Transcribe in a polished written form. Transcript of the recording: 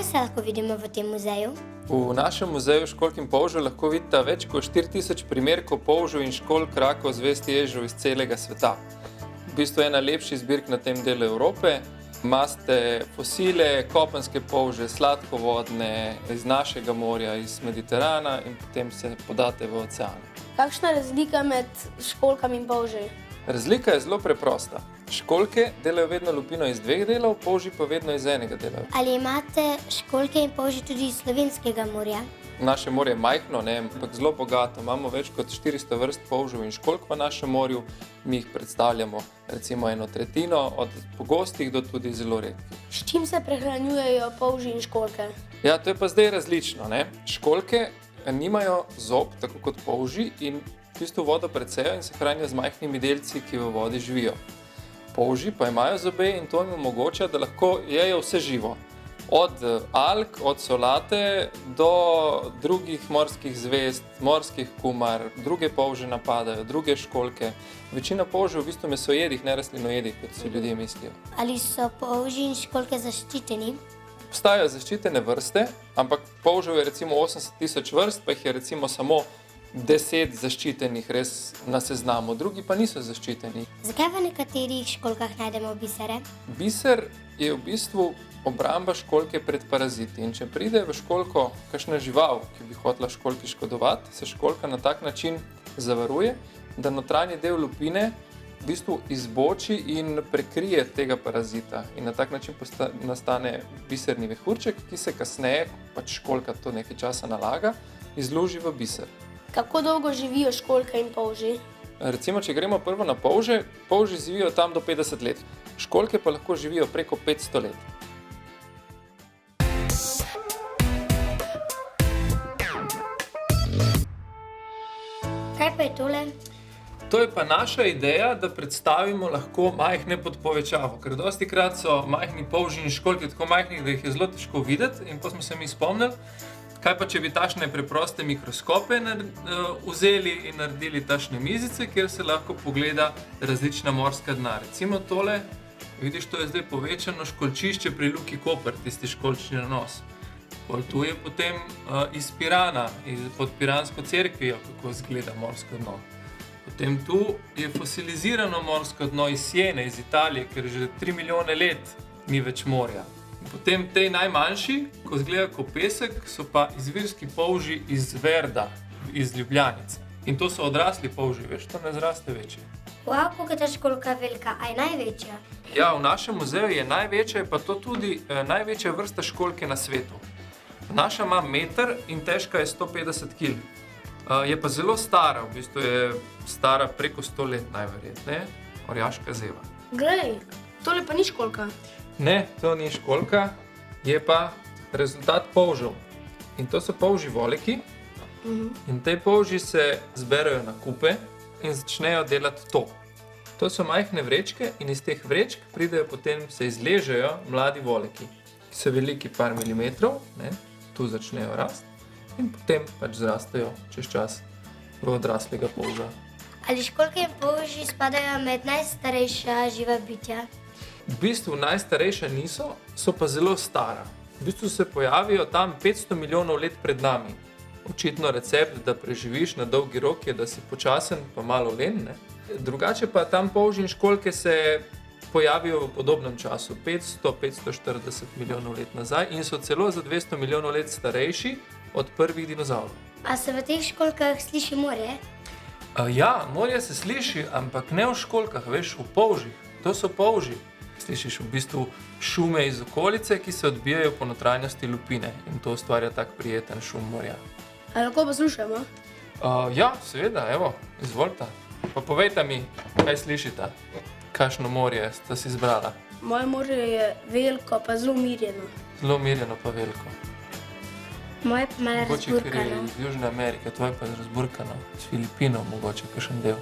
se lahko vidimo v tem muzeju? V našem muzeju školjk in polžev lahko vidite več kot 4000 primerkov polžev in školjk, rakov, zvezd ježev iz celega sveta. V bistvu je ena lepših zbirk na tem delu Evrope. Imate fosile, kopenske polže, sladkovodne, iz našega morja, iz Mediterana in potem se podate v ocean. Kakšna je razlika med školjkami in polži? Razlika je zelo preprosta. Školjke delajo vedno lupino iz 2 delov, polži pa vedno iz enega dela. Ali imate školjke in polži tudi iz Slovenskega morja? Naše morje je majhno, ampak zelo bogato. Imamo več kot 400 vrst polžev in školjk v našem morju. Mi jih predstavljamo recimo 1/3, od pogostih do tudi zelo redkih. S čim se prehranjujejo polži in školjke? Ja, to je pa zdaj različno. Školjke nimajo zob, tako kot polži, in v bistvu vodo precejo in se hranijo z majhnimi delci, ki v vodi živijo. Polži pa imajo zobe in to jim omogoča, da lahko jejo vse živo. Od alg, od solate do drugih morskih zvezd, morskih kumar, druge polže napadajo, druge školjke. Večina polžev v bistvu mesojedih, ne rastlinojedih, kot si ljudje mislijo. Ali so polži in školjke zaščiteni? Obstajajo zaščitene vrste, ampak polžev je recimo 80 000 vrst, pa jih je recimo samo 10 zaščitenih res na seznamu, drugi pa niso zaščiteni. Zakaj v nekaterih školjkah najdemo bisere? Biser je v bistvu obramba školjke pred paraziti in če pride v školjko kakšna žival, ki bi hotela školjki škodovati, se školjka na tak način zavaruje, da notranji del lupine v bistvu izboči in prekrije tega parazita in na tak način nastane biserni mehurček, ki se kasneje, pač školjka to nekaj časa nalaga, izluži v biser. Kako dolgo živijo školjke in polži? Recimo, če gremo prvo na polže, polži živijo tam do 50 let, školjke pa lahko živijo preko 500 let. Kaj pa je tole? To je pa naša ideja, da predstavimo lahko majhne pod povečavo, ker dostikrat so majhni polži in školjke tako majhni, da jih je zelo težko videti in pa smo se mi spomnili, kaj pa če bi takšne preproste mikroskope vzeli in naredili takšne mizice, kjer se lahko pogleda različna morska dna. Recimo tole, vidiš, to je zdaj povečano školjčišče pri Luki Koper, tisti školjčni nanos. Tu je potem iz Pirana, pod Piransko cerkvijo, kako izgleda morsko dno. Potem tu je fosilizirano morsko dno iz Siene, iz Italije, ker že 3 milijone let ni več morja. Potem tej najmanjši, ko izgleda kot pesek, so pa izvirski polži iz Verda, iz Ljubljanice. In to so odrasli polži, veš, to ne zraste večje. Wow, koliko je ta školjka velika, a je največja? Ja, v našem muzeju je največja, pa to tudi največja vrsta školjke na svetu. Naša ima 1 meter in težka je 150 kg. Je pa zelo stara, v bistvu je stara preko 100 let najverjetneje, orjaška zeva. Glej, tole pa ni školjka. Ne, to ni školjka, je pa rezultat polžev. In to so polžji voleki. In te polži se zberejo na kupe in začnejo delati to. To so majhne vrečke in iz teh vrečk pridejo potem, se izležejo mladi voleki, ki so veliki par milimetrov, tu začnejo rasti in potem pač zrastejo čez čas v odraslega polža. Ali školjke in polži spadajo med najstarejša živa bitja? V bistvu najstarejša niso, so pa zelo stara. V bistvu se pojavijo tam 500 milijonov let pred nami. Očitno recept, da preživiš na dolgi rok, je, da si počasen pa malo len. Drugače pa tam polži in školjke se pojavijo v podobnem času, 500-540 milijonov let nazaj in so celo za 200 milijonov let starejši od prvih dinozavrov. A se v teh školjkah sliši morje? Ja, morje se sliši, ampak ne v školjkah, veš, v polžih. To so polži. Slišiš v bistvu šume iz okolice, ki se odbijajo po notranjosti lupine in to ustvarja tak prijeten šum morja. A lahko poslušamo? Ja, seveda, evo, izvolite. Pa povejte mi, kaj slišite, kakšno morje ste si izbrala. Moje morje je veliko, pa zelo mirjeno. Zelo mirjeno pa veliko. Moje pa malo Mogoče, ker je razburkano. iz Južne Amerike, tvoje pa je razburkano, s Filipinov mogoče kakšen del.